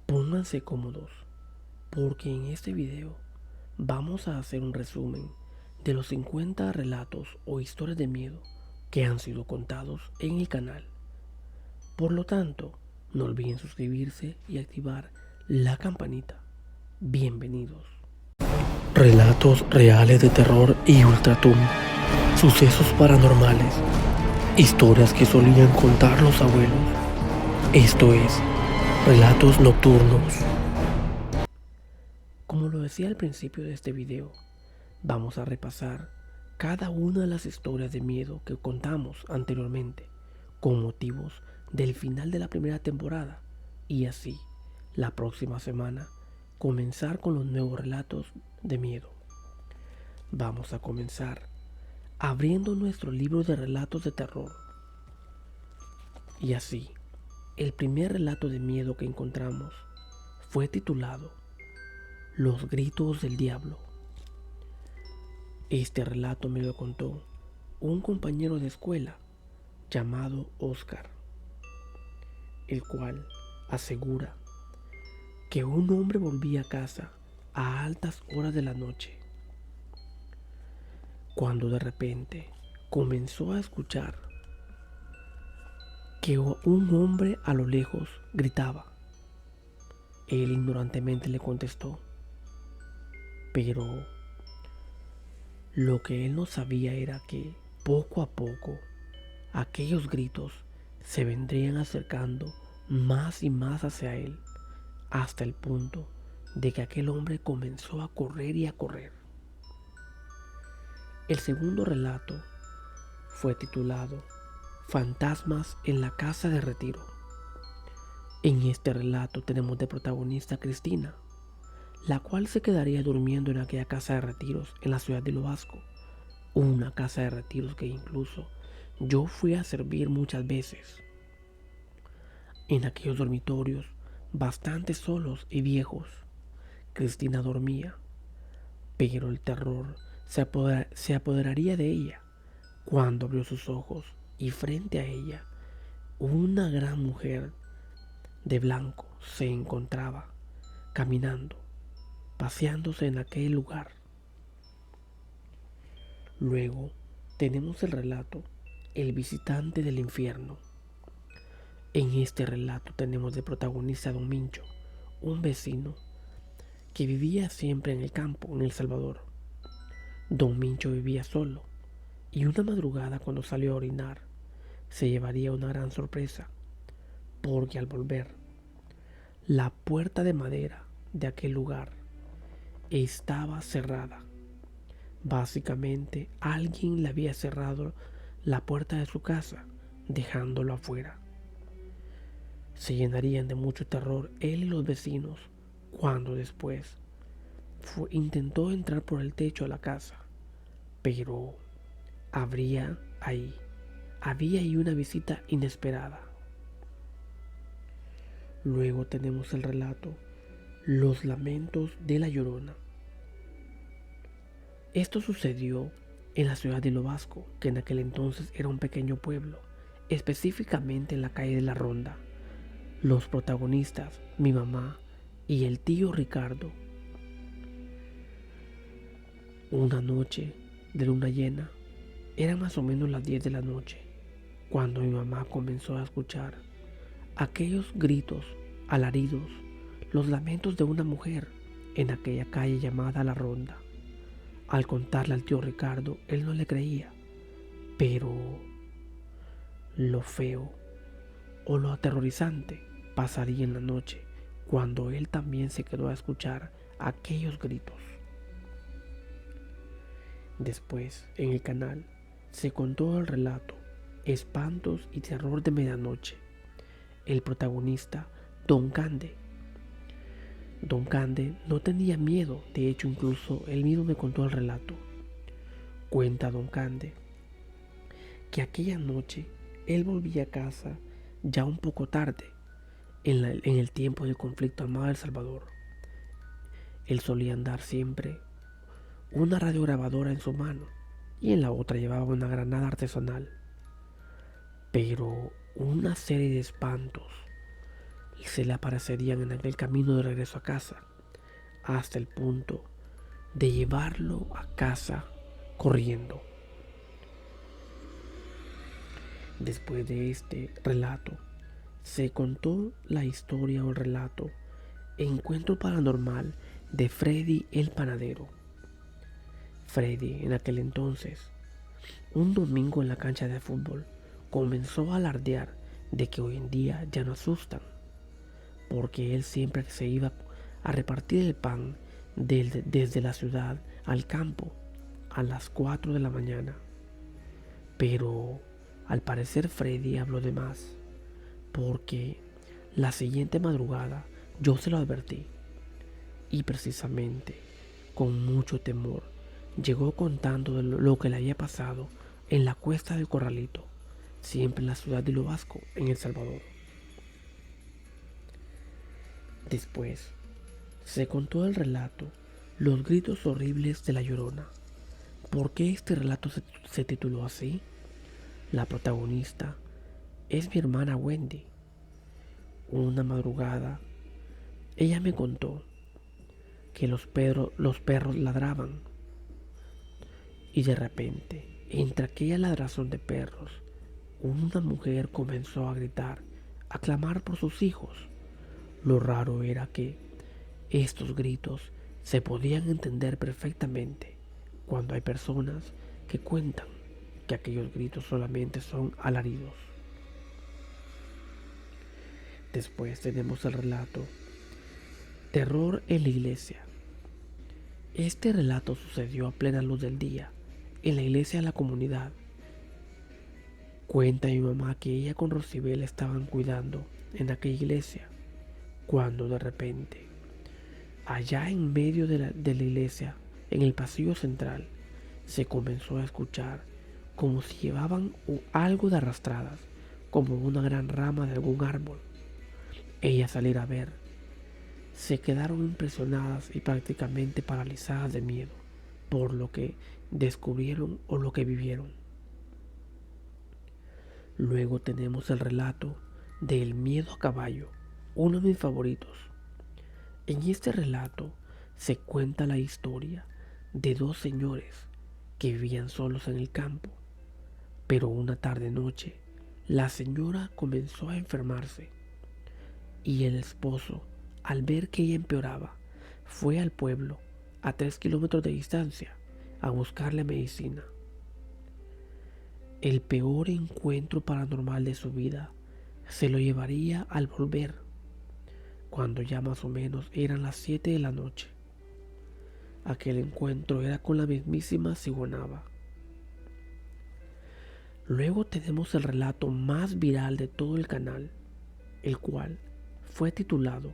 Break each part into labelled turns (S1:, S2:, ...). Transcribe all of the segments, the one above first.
S1: Pónganse cómodos porque en este video vamos a hacer un resumen de los 50 relatos o historias de miedo que han sido contados en el canal. Por lo tanto, no olviden suscribirse y activar la campanita. Bienvenidos. Relatos reales de terror y ultratumba, sucesos paranormales, historias que solían contar los abuelos. Esto es Relatos Nocturnos. Como lo decía al principio de este video, vamos a repasar cada una de las historias de miedo que contamos anteriormente con motivos del final de la primera temporada y así la próxima semana comenzar con los nuevos relatos de miedo. Vamos a comenzar abriendo nuestro libro de relatos de terror. Y así, el primer relato de miedo que encontramos fue titulado Los gritos del diablo. Este relato me lo contó un compañero de escuela llamado Oscar, el cual asegura que un hombre volvía a casa a altas horas de la noche, cuando de repente comenzó a escuchar que un hombre a lo lejos gritaba. Él ignorantemente le contestó, pero lo que él no sabía era que poco a poco aquellos gritos se vendrían acercando más y más hacia él, hasta el punto de que aquel hombre comenzó a correr y a correr. El segundo relato fue titulado Fantasmas en la casa de retiro. En este relato tenemos de protagonista a Cristina, la cual se quedaría durmiendo en aquella casa de retiros en la ciudad de Lo Vasco, una casa de retiros que incluso yo fui a servir muchas veces. En aquellos dormitorios bastante solos y viejos, Cristina dormía, pero el terror se apoderaría de ella cuando abrió sus ojos y frente a ella una gran mujer de blanco se encontraba caminando, paseándose en aquel lugar. Luego tenemos el relato El visitante del infierno. En este relato tenemos de protagonista a Don Mincho, un vecino que vivía siempre en el campo en El Salvador. Don Mincho vivía solo y una madrugada cuando salió a orinar se llevaría una gran sorpresa, porque al volver la puerta de madera de aquel lugar estaba cerrada. Básicamente alguien le había cerrado la puerta de su casa, dejándolo afuera. Se llenarían de mucho terror él y los vecinos cuando después intentó entrar por el techo a la casa, pero había ahí una visita inesperada. Luego tenemos el relato Los lamentos de la Llorona. Esto sucedió en la ciudad de Lo Vasco, que en aquel entonces era un pequeño pueblo, específicamente en la calle de la Ronda. Los protagonistas, mi mamá y el tío Ricardo. Una noche de luna llena, era más o menos las 10 de la noche, cuando mi mamá comenzó a escuchar aquellos gritos, alaridos, los lamentos de una mujer en aquella calle llamada La Ronda. Al contarle al tío Ricardo, él no le creía, pero lo feo o lo aterrorizante pasaría en la noche, cuando él también se quedó a escuchar aquellos gritos. Después, en el canal, se contó el relato Espantos y terror de medianoche. El protagonista, Don Cande. Don Cande no tenía miedo, de hecho incluso él mismo me contó el relato. Cuenta Don Cande que aquella noche él volvía a casa ya un poco tarde, en el tiempo del conflicto armado de El Salvador. Él solía andar siempre una radiograbadora en su mano y en la otra llevaba una granada artesanal. Pero una serie de espantos se le aparecerían en aquel camino de regreso a casa, hasta el punto de llevarlo a casa corriendo. Después de este relato, se contó la historia o el relato Encuentro paranormal de Freddy el panadero. Freddy, en aquel entonces, un domingo en la cancha de fútbol, comenzó a alardear de que hoy en día ya no asustan, porque él siempre se iba a repartir el pan desde la ciudad al campo a las 4 de la mañana. Pero al parecer Freddy habló de más, porque la siguiente madrugada yo se lo advertí, y precisamente con mucho temor llegó contando de lo que le había pasado en la cuesta del Corralito, siempre en la ciudad de Lobasco, en El Salvador. Después se contó el relato Los gritos horribles de la Llorona. ¿Por qué este relato se tituló así? La protagonista es mi hermana Wendy. Una madrugada, ella me contó que los perros ladraban, y de repente, entre aquella ladrazón de perros, una mujer comenzó a gritar, a clamar por sus hijos. Lo raro era que estos gritos se podían entender perfectamente cuando hay personas que cuentan que aquellos gritos solamente son alaridos. Después tenemos el relato Terror en la iglesia. Este relato sucedió a plena luz del día en la iglesia de la comunidad. Cuenta mi mamá que ella con Rosibel estaban cuidando en aquella iglesia cuando de repente, allá en medio de la iglesia, en el pasillo central, se comenzó a escuchar como si llevaban algo de arrastradas, como una gran rama de algún árbol. Ellas al ir a ver, se quedaron impresionadas y prácticamente paralizadas de miedo por lo que descubrieron o lo que vivieron. Luego tenemos el relato del miedo a caballo, uno de mis favoritos. En este relato se cuenta la historia de dos señores que vivían solos en el campo, pero una tarde-noche la señora comenzó a enfermarse y el esposo, al ver que ella empeoraba, fue al pueblo a 3 kilómetros de distancia a buscarle medicina. El peor encuentro paranormal de su vida se lo llevaría al volver, cuando ya más o menos eran las 7 de la noche. Aquel encuentro era con la mismísima Sigonaba. Luego tenemos el relato más viral de todo el canal, el cual fue titulado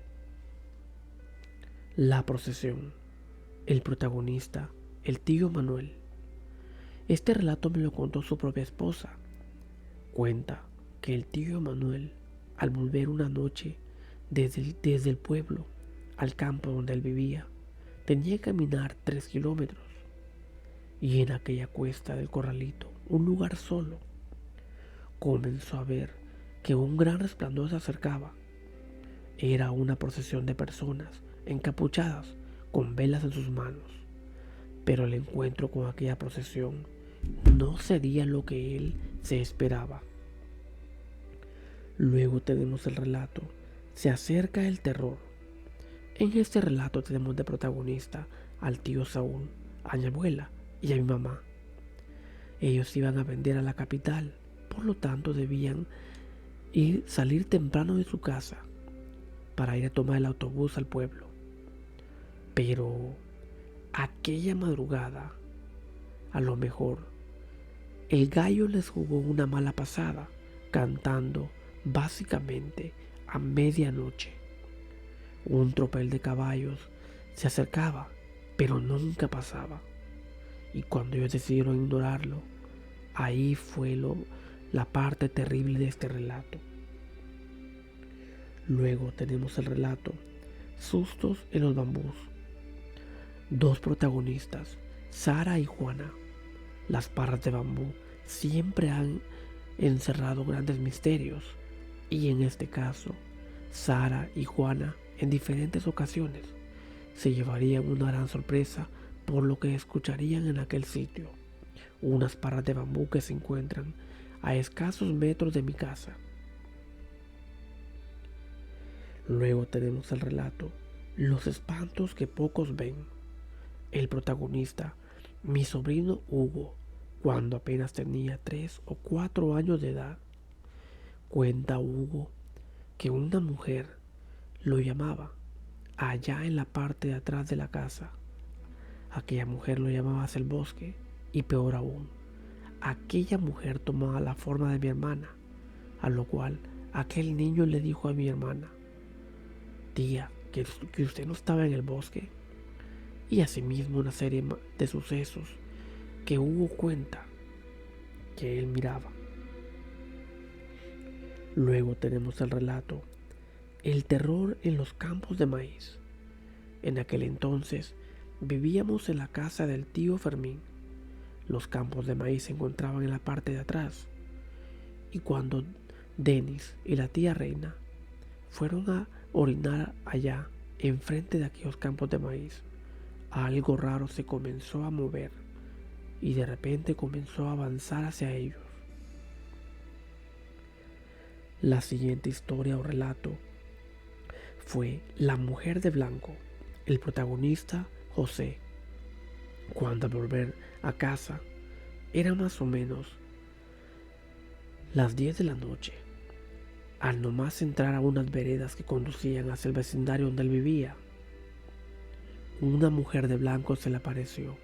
S1: La procesión. El protagonista, el tío Manuel. Este relato me lo contó su propia esposa. Cuenta que el tío Manuel, al volver una noche desde el pueblo al campo donde él vivía, tenía que caminar 3 kilómetros. Y en aquella cuesta del Corralito, un lugar solo, comenzó a ver que un gran resplandor se acercaba. Era una procesión de personas encapuchadas con velas en sus manos. Pero el encuentro con aquella procesión no sería lo que él se esperaba. Luego tenemos el relato Se acerca el terror. En este relato tenemos de protagonista al tío Saúl, a mi abuela y a mi mamá. Ellos iban a vender a la capital, por lo tanto debían salir temprano de su casa para ir a tomar el autobús al pueblo. Pero aquella madrugada, a lo mejor, el gallo les jugó una mala pasada, cantando básicamente a medianoche. Un tropel de caballos se acercaba, pero nunca pasaba. Y cuando ellos decidieron ignorarlo, ahí fue la parte terrible de este relato. Luego tenemos el relato Sustos en los bambús. Dos protagonistas, Sara y Juana. Las parras de bambú siempre han encerrado grandes misterios, y en este caso, Sara y Juana en diferentes ocasiones se llevarían una gran sorpresa por lo que escucharían en aquel sitio, unas parras de bambú que se encuentran a escasos metros de mi casa. Luego tenemos el relato Los espantos que pocos ven. El protagonista, mi sobrino Hugo, cuando apenas tenía 3 o 4 años de edad. Cuenta Hugo que una mujer lo llamaba allá en la parte de atrás de la casa. Aquella mujer lo llamaba hacia el bosque y peor aún, aquella mujer tomaba la forma de mi hermana, a lo cual aquel niño le dijo a mi hermana: tía, que usted no estaba en el bosque. Y asimismo una serie de sucesos que Hugo cuenta que él miraba. Luego tenemos el relato El terror en los campos de maíz. En aquel entonces vivíamos en la casa del tío Fermín. Los campos de maíz se encontraban en la parte de atrás. Y cuando Denis y la tía Reina fueron a orinar allá, enfrente de aquellos campos de maíz, algo raro se comenzó a mover y de repente comenzó a avanzar hacia ellos. La siguiente historia o relato fue La mujer de blanco. El protagonista, José, cuando al volver a casa era más o menos las 10 de la noche. Al nomás entrar a unas veredas que conducían hacia el vecindario donde él vivía, una mujer de blanco se le apareció.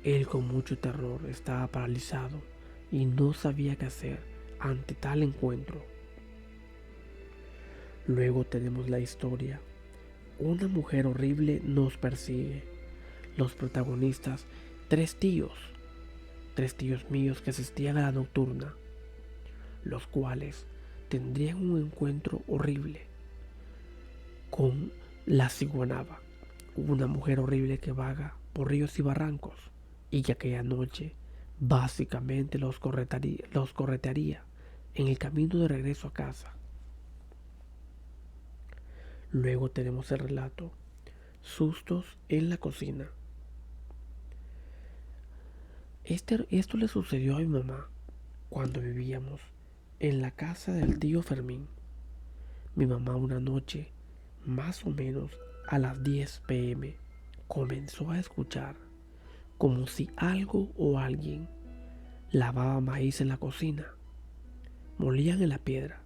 S1: Él con mucho terror estaba paralizado y no sabía qué hacer ante tal encuentro. Luego tenemos la historia Una mujer horrible nos persigue. Los protagonistas, tres tíos míos que asistían a la nocturna, los cuales tendrían un encuentro horrible con la ciguanaba, una mujer horrible que vaga por ríos y barrancos, y que aquella noche básicamente los corretearía en el camino de regreso a casa. Luego tenemos el relato Sustos en la cocina. Esto le sucedió a mi mamá cuando vivíamos en la casa del tío Fermín. Mi mamá una noche, más o menos a las 10 p.m., comenzó a escuchar como si algo o alguien lavaba maíz en la cocina. Molían en la piedra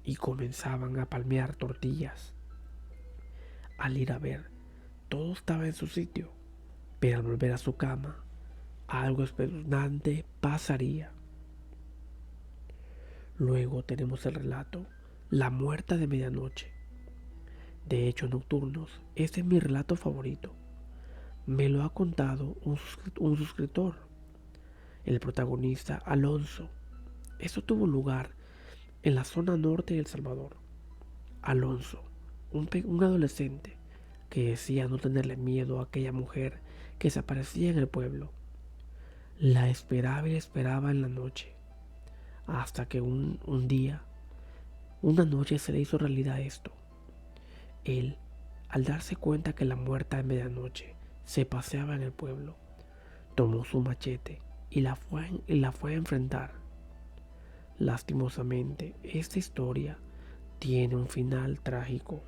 S1: y comenzaban a palmear tortillas. Al ir a ver, todo estaba en su sitio, pero al volver a su cama, algo espeluznante pasaría. Luego tenemos el relato La muerta de medianoche. De hechos nocturnos, este es mi relato favorito. Me lo ha contado un suscriptor, el protagonista Alonso. Esto tuvo lugar en la zona norte de El Salvador. Alonso, un adolescente que decía no tenerle miedo a aquella mujer que se aparecía en el pueblo. La esperaba y la esperaba en la noche, hasta que un día, una noche se le hizo realidad esto. Él, al darse cuenta que la muerta de medianoche se paseaba en el pueblo, tomó su machete y la fue a enfrentar. Lastimosamente, esta historia tiene un final trágico.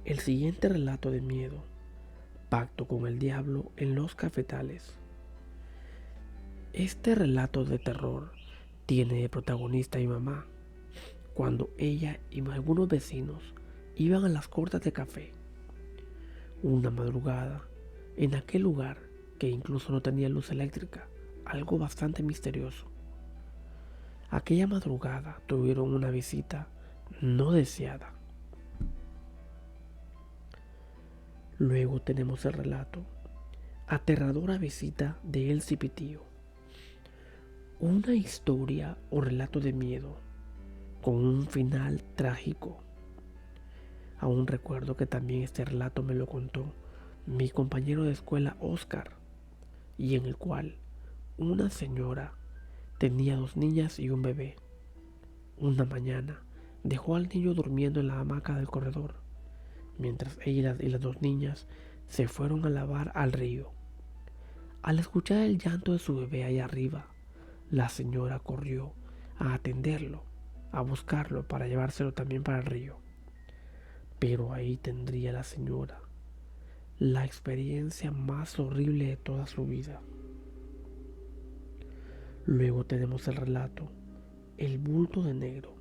S1: El siguiente relato de miedo, Pacto con el diablo en los cafetales. Este relato de terror tiene de protagonista a mi mamá, cuando ella y algunos vecinos iban a las cortas de café. Una madrugada, en aquel lugar que incluso no tenía luz eléctrica, algo bastante misterioso. Aquella madrugada tuvieron una visita no deseada. Luego tenemos el relato Aterradora visita de El Cipitío. Una historia o relato de miedo con un final trágico. Aún recuerdo que también este relato me lo contó mi compañero de escuela Oscar, y en el cual una señora tenía 2 niñas y un bebé. Una mañana Dejó al niño durmiendo en la hamaca del corredor, mientras ella y las dos niñas se fueron a lavar al río. Al escuchar el llanto de su bebé allá arriba, la señora corrió a atenderlo, a buscarlo para llevárselo también para el río. Pero ahí tendría la señora la experiencia más horrible de toda su vida. Luego tenemos el relato, El bulto de negro.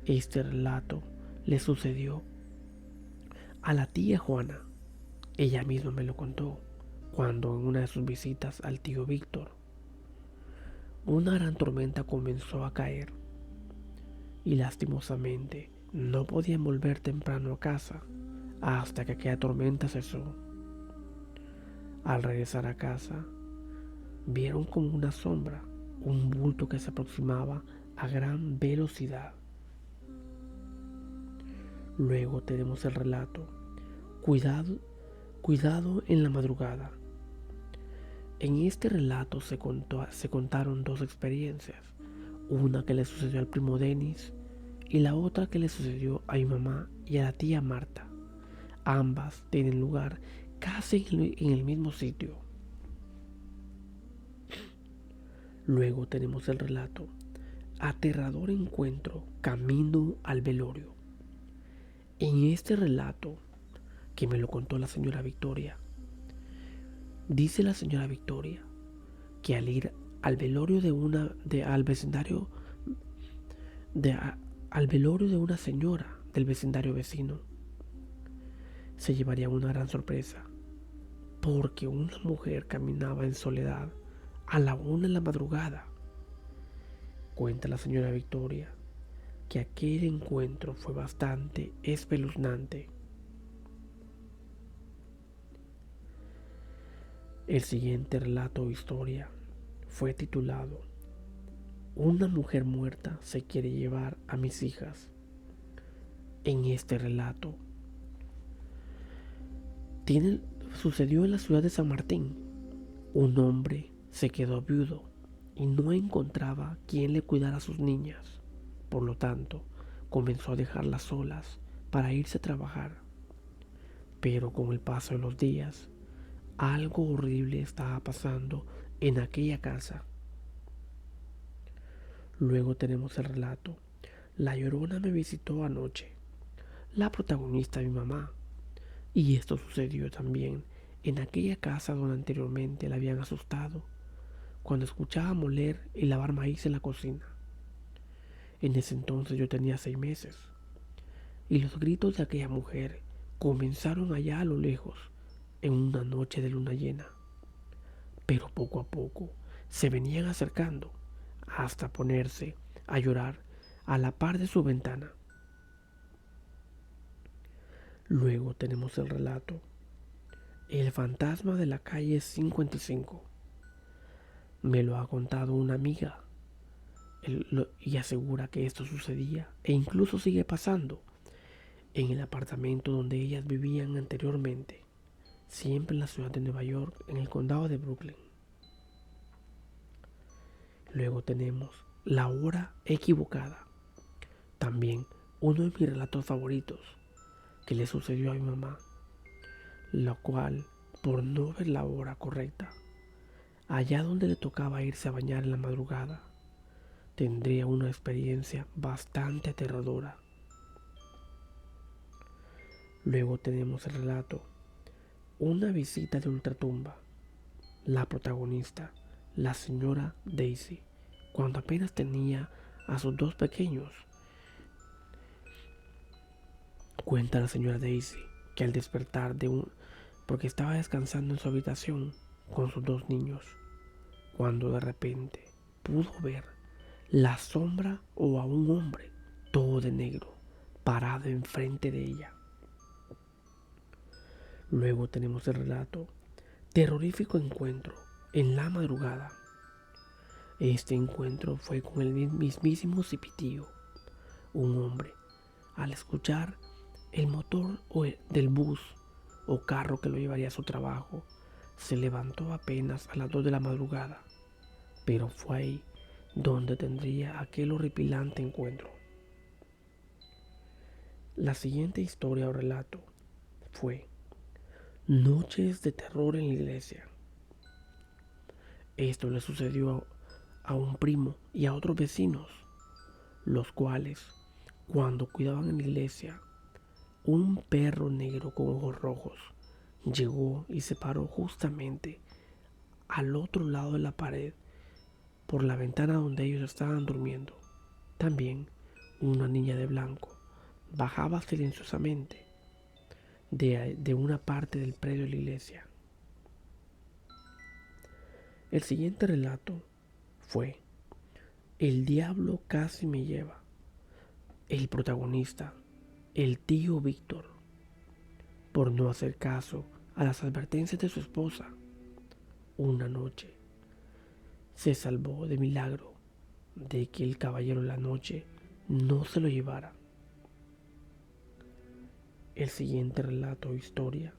S1: Este relato le sucedió a la tía Juana. Ella misma me lo contó cuando en una de sus visitas al tío Víctor, una gran tormenta comenzó a caer y lastimosamente no podían volver temprano a casa hasta que aquella tormenta cesó. Al regresar a casa, vieron como una sombra, un bulto que se aproximaba a gran velocidad. Luego tenemos el relato, Cuidado en la madrugada. En este relato se contaron dos experiencias, una que le sucedió al primo Denis y la otra que le sucedió a mi mamá y a la tía Marta. Ambas tienen lugar casi en el mismo sitio. Luego tenemos el relato, Aterrador encuentro camino al velorio. En este relato, que me lo contó la señora Victoria, dice la señora Victoria que al ir al velorio al vecindario al velorio de una señora del vecindario vecino, se llevaría una gran sorpresa, porque una mujer caminaba en soledad a la 1 de la madrugada. Cuenta la señora Victoria que aquel encuentro fue bastante espeluznante. El siguiente relato o historia fue titulado Una mujer muerta se quiere llevar a mis hijas. En este relato sucedió en la ciudad de San Martín. Un hombre se quedó viudo y no encontraba quien le cuidara a sus niñas. Por lo tanto, comenzó a dejarlas solas para irse a trabajar. Pero con el paso de los días, algo horrible estaba pasando en aquella casa. Luego tenemos el relato, La Llorona me visitó anoche. La protagonista es mi mamá. Y esto sucedió también en aquella casa donde anteriormente la habían asustado, cuando escuchaba moler y lavar maíz en la cocina. En ese entonces yo tenía 6 meses. Y los gritos de aquella mujer comenzaron allá a lo lejos, en una noche de luna llena. Pero poco a poco se venían acercando hasta ponerse a llorar a la par de su ventana. Luego tenemos el relato, El fantasma de la calle 55. Me lo ha contado una amiga y asegura que esto sucedía e incluso sigue pasando en el apartamento donde ellas vivían anteriormente, siempre en la ciudad de Nueva York, en el condado de Brooklyn. Luego tenemos La hora equivocada, también uno de mis relatos favoritos que le sucedió a mi mamá, lo cual, por no ver la hora correcta, allá donde le tocaba irse a bañar en la madrugada, tendría una experiencia bastante aterradora. Luego tenemos el relato, Una visita de ultratumba. La protagonista, la señora Daisy, cuando apenas tenía a sus 2 pequeños. Cuenta la señora Daisy que al despertar porque estaba descansando en su habitación con sus 2 niños, cuando de repente pudo ver la sombra o a un hombre todo de negro parado enfrente de ella. Luego tenemos el relato, Terrorífico encuentro en la madrugada. Este encuentro fue con el mismísimo Cipitío, un hombre. Al escuchar el motor del bus o carro que lo llevaría a su trabajo, se levantó apenas a las 2 de la madrugada, pero fue ahí donde tendría aquel horripilante encuentro. La siguiente historia o relato fue Noches de terror en la iglesia. Esto le sucedió a un primo y a otros vecinos, los cuales, cuando cuidaban en la iglesia, un perro negro con ojos rojos llegó y se paró justamente al otro lado de la pared por la ventana donde ellos estaban durmiendo. También una niña de blanco bajaba silenciosamente de una parte del predio de la iglesia. El siguiente relato fue El diablo casi me lleva. El protagonista, el tío Víctor, por no hacer caso a las advertencias de su esposa, una noche se salvó de milagro de que el caballero de la noche no se lo llevara. El siguiente relato o historia,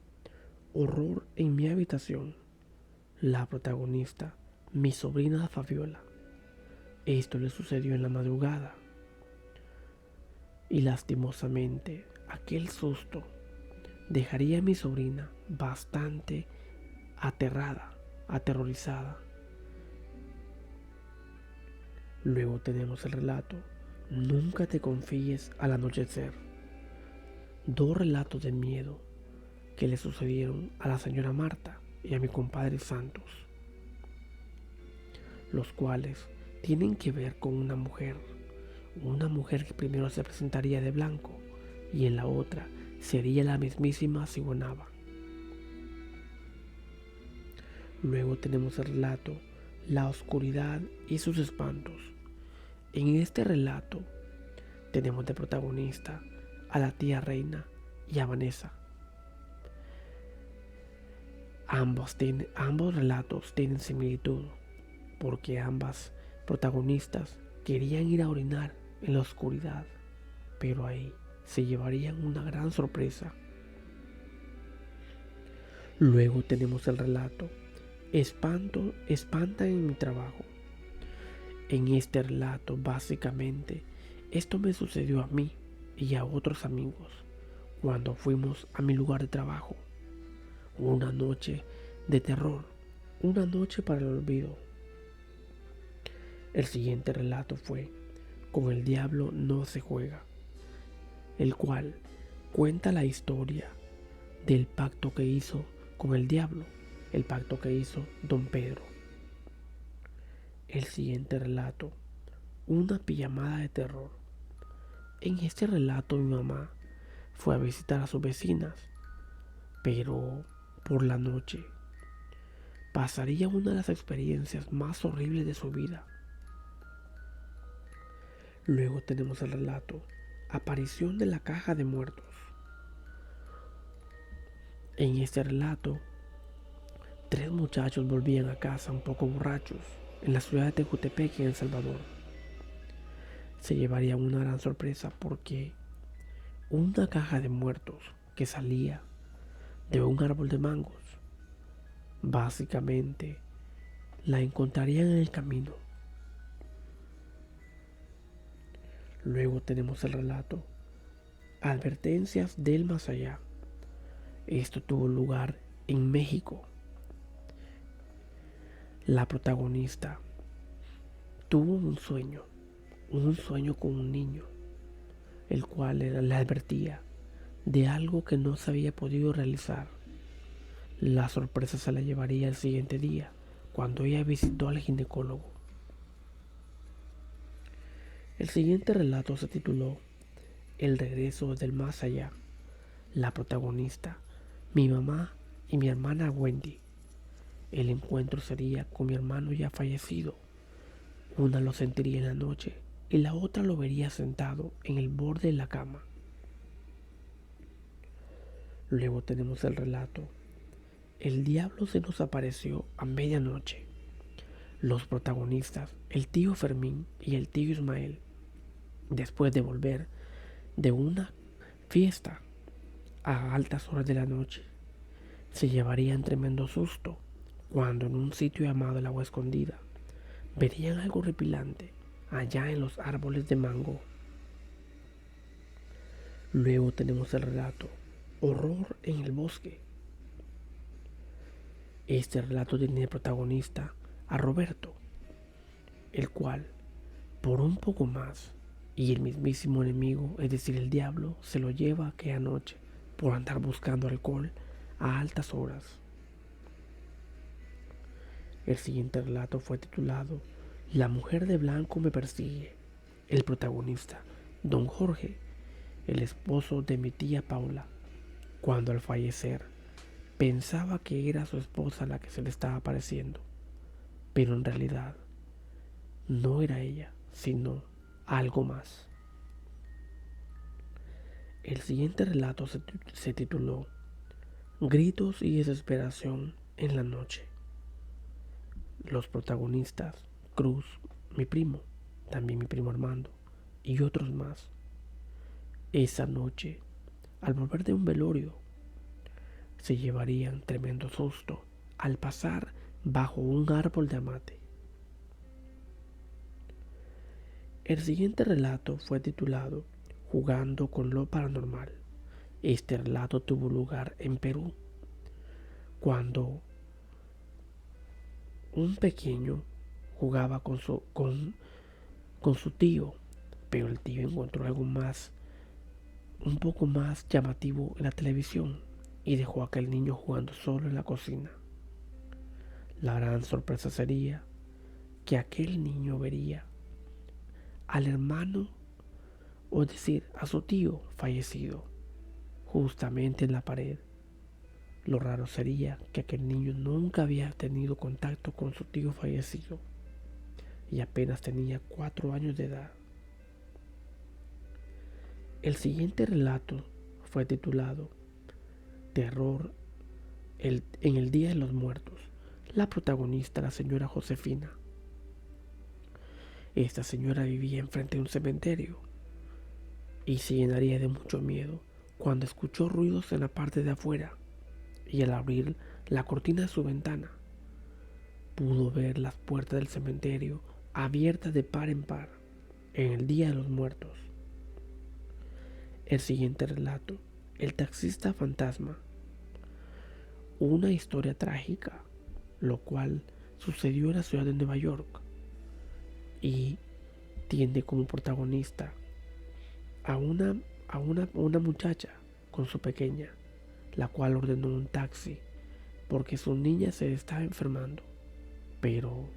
S1: Horror en mi habitación. La protagonista, mi sobrina Fabiola. Esto le sucedió en la madrugada y lastimosamente aquel susto dejaría a mi sobrina bastante aterrorizada. Luego tenemos el relato Nunca te confíes al anochecer. Dos relatos de miedo que le sucedieron a la señora Marta y a mi compadre Santos, los cuales tienen que ver con una mujer que primero se presentaría de blanco y en la otra sería la mismísima Sigonaba. Luego tenemos el relato La oscuridad y sus espantos. En este relato tenemos de protagonista a la tía Reina y a Vanessa. Ambos relatos tienen similitud porque ambas protagonistas querían ir a orinar en la oscuridad, pero ahí se llevarían una gran sorpresa. Luego tenemos el relato Espantan en mi trabajo. En este relato, básicamente, esto me sucedió a mí y a otros amigos cuando fuimos a mi lugar de trabajo. Una noche de terror, una noche para el olvido. El siguiente relato fue Con el diablo no se juega, el cual cuenta la historia del pacto que hizo con el diablo, el pacto que hizo don Pedro. El siguiente relato, Una pijamada de terror. En este relato mi mamá fue a visitar a sus vecinas, pero por la noche pasaría una de las experiencias más horribles de su vida. Luego tenemos el relato Aparición de la caja de muertos. En este relato, tres muchachos volvían a casa un poco borrachos en la ciudad de Tejutepec, en El Salvador. Se llevarían una gran sorpresa porque una caja de muertos que salía de un árbol de mangos, básicamente la encontrarían en el camino. Luego tenemos el relato Advertencias del más allá. Esto tuvo lugar en México. La protagonista tuvo un sueño con un niño, el cual le advertía de algo que no se había podido realizar. La sorpresa se la llevaría el siguiente día, cuando ella visitó al ginecólogo. El siguiente relato se tituló El regreso del más allá. La protagonista, mi mamá y mi hermana Wendy. El encuentro sería con mi hermano ya fallecido. Una lo sentiría en la noche y la otra lo vería sentado en el borde de la cama. Luego tenemos el relato El diablo se nos apareció a medianoche. Los protagonistas, el tío Fermín y el tío Ismael, después de volver de una fiesta a altas horas de la noche, se llevarían tremendo susto cuando en un sitio llamado el Agua Escondida verían algo horripilante allá en los árboles de mango. Luego tenemos el relato Horror en el bosque. Este relato tiene de protagonista a Roberto, el cual, por un poco más, y el mismísimo enemigo, es decir, el diablo, se lo lleva aquella noche por andar buscando alcohol a altas horas. El siguiente relato fue titulado La mujer de blanco me persigue. El protagonista, don Jorge, el esposo de mi tía Paula, cuando al fallecer pensaba que era su esposa la que se le estaba apareciendo, pero en realidad no era ella, sino algo más. El siguiente relato se tituló Gritos y desesperación en la noche. Los protagonistas, Cruz, mi primo, también mi primo Armando, y otros más. Esa noche, al volver de un velorio, se llevarían tremendo susto al pasar bajo un árbol de amate. El siguiente relato fue titulado Jugando con lo paranormal. Este relato tuvo lugar en Perú, cuando un pequeño jugaba con su tío, pero el tío encontró algo más, un poco más llamativo en la televisión y dejó a aquel niño jugando solo en la cocina. La gran sorpresa sería que aquel niño vería al hermano, o decir, a su tío fallecido, justamente en la pared. Lo raro sería que aquel niño nunca había tenido contacto con su tío fallecido y apenas tenía 4 años de edad. El siguiente relato fue titulado Terror en el Día de los Muertos. La protagonista, la señora Josefina. Esta señora vivía enfrente de un cementerio y se llenaría de mucho miedo cuando escuchó ruidos en la parte de afuera, y al abrir la cortina de su ventana pudo ver las puertas del cementerio abiertas de par en par en el Día de los Muertos. El siguiente relato, El taxista fantasma. Una historia trágica, lo cual sucedió en la ciudad de Nueva York y tiene como protagonista a una muchacha con su pequeña, la cual ordenó un taxi porque su niña se estaba enfermando. Pero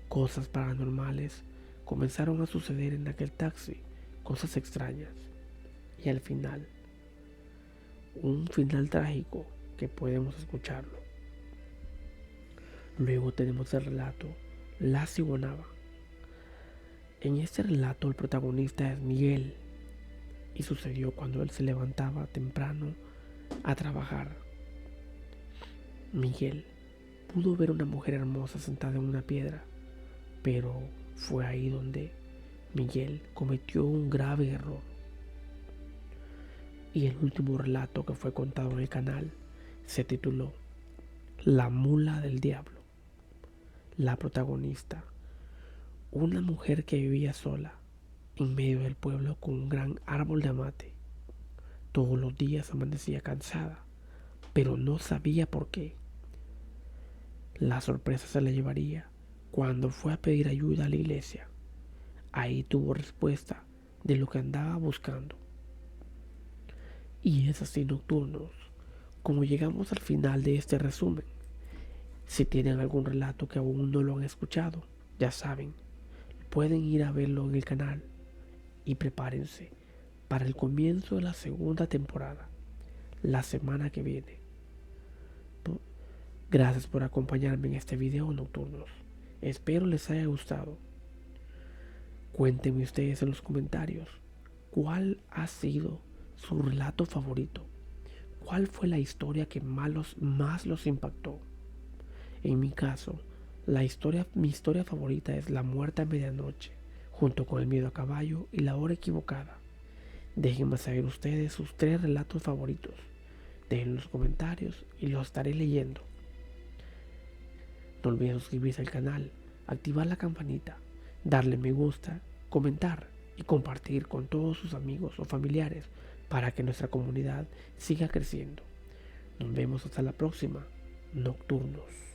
S1: cosas paranormales comenzaron a suceder en aquel taxi, cosas extrañas. Y al final, un final trágico que podemos escucharlo. Luego tenemos el relato La Ciguanaba. En este relato el protagonista es Miguel y sucedió cuando él se levantaba temprano a trabajar. Miguel pudo ver una mujer hermosa sentada en una piedra, pero fue ahí donde Miguel cometió un grave error. Y el último relato que fue contado en el canal se tituló La mula del diablo. La protagonista, una mujer que vivía sola en medio del pueblo con un gran árbol de amate. Todos los días amanecía cansada, pero no sabía por qué. La sorpresa se la llevaría cuando fue a pedir ayuda a la iglesia. Ahí tuvo respuesta de lo que andaba buscando. Y es así, nocturnos, como llegamos al final de este resumen. Si tienen algún relato que aún no lo han escuchado, ya saben, pueden ir a verlo en el canal y prepárense para el comienzo de la segunda temporada, la semana que viene. Gracias por acompañarme en este video, nocturnos. Espero les haya gustado. Cuéntenme ustedes en los comentarios cuál ha sido su relato favorito. ¿Cuál fue la historia que más los impactó? En mi caso, mi historia favorita es La muerte a medianoche, junto con El miedo a caballo y La hora equivocada. Déjenme saber ustedes sus 3 relatos favoritos. Dejen en los comentarios y los estaré leyendo. No olviden suscribirse al canal, activar la campanita, darle me gusta, comentar y compartir con todos sus amigos o familiares para que nuestra comunidad siga creciendo. Nos vemos hasta la próxima. Nocturnos.